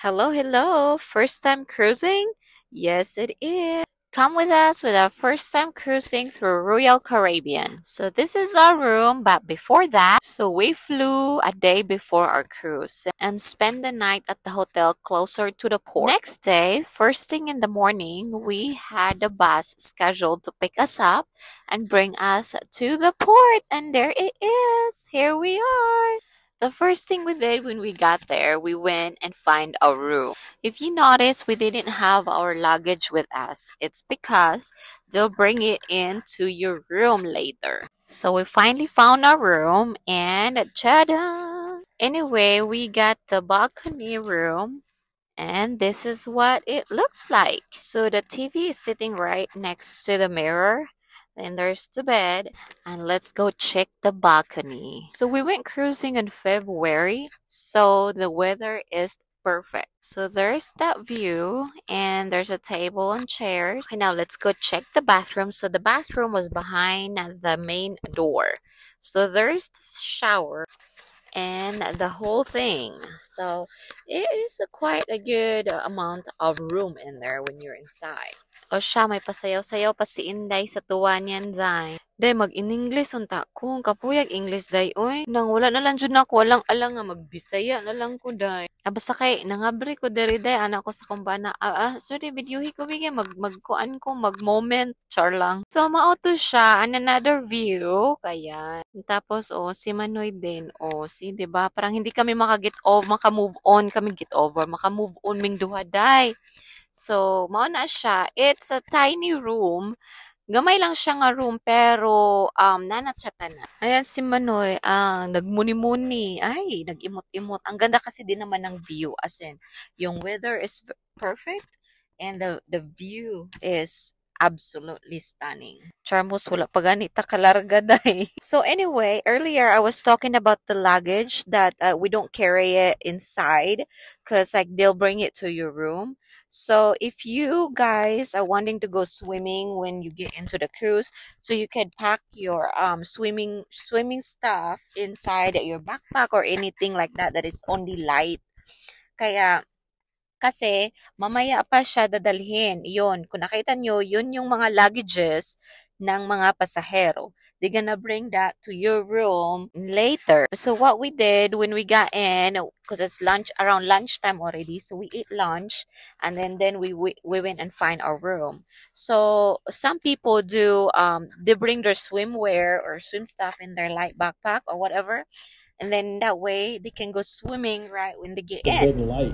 Hello, hello. First time cruising? Yes, it is. Come with us with our first time cruising through Royal Caribbean. So this is our room, but before that, so we flew a day before our cruise and spent the night at the hotel closer to the port. Next day, first thing in the morning, we had a bus scheduled to pick us up and bring us to the port. And there it is. Here we are. The first thing we did when we got there, we went and find a room. If you notice, we didn't have our luggage with us. It's because they'll bring it into your room later. So we finally found our room and ta-da! Anyway, we got the balcony room and this is what it looks like. So the TV is sitting right next to the mirror. Then there's the bed. And let's go check the balcony. So we went cruising in February. So the weather is perfect. So there's that view. And there's a table and chairs. Okay, now let's go check the bathroom. So the bathroom was behind the main door. So there's the shower and the whole thing. So it is quite a good amount of room in there when you're inside. O siya, may pasayaw-sayaw pa si Inday sa tuwa niyan, Zay. Day, mag-in-English unta ko. Kapuyag English, Day. Oy, nang wala na lang dyan ako. Walang-alang nga, magbisaya na lang ko, Day. Basta kay, nangabre ko diri, Day. Anak ko sa kumbana. Sorry, videohi ko, bigay. Magkuan ko, mag-moment. Char lang. So, mauto siya. And another view. Kaya. Tapos, si Manoy din. Si, diba? Parang hindi kami maka-move on kami get over. Maka-move on ming duha, Day. So, mao na siya. It's a tiny room. Gamay lang siya nga room, pero nanat siya tanan. Ayan si Manoy, nagmuni-muni. Ay, nag-imot-imot. Ang ganda kasi din naman ng view. As in, yung weather is perfect and the view is absolutely stunning. Charmos, wala pa ganita kalarga day. So anyway, earlier I was talking about the luggage that we don't carry it inside because like they'll bring it to your room. So if you guys are wanting to go swimming when you get into the cruise, so you can pack your swimming stuff inside your backpack or anything like that that is only light. Kaya kasi mamaya pa siya dadalhin. Yun, kung nakita nyo, yun yung mga luggages ng mga pasahero. They're gonna bring that to your room later. So what we did when we got in, because it's around lunchtime already, so we ate lunch and then we went and find our room. So some people do they bring their swimwear or swim stuff in their light backpack or whatever, and then that way they can go swimming right when they get in.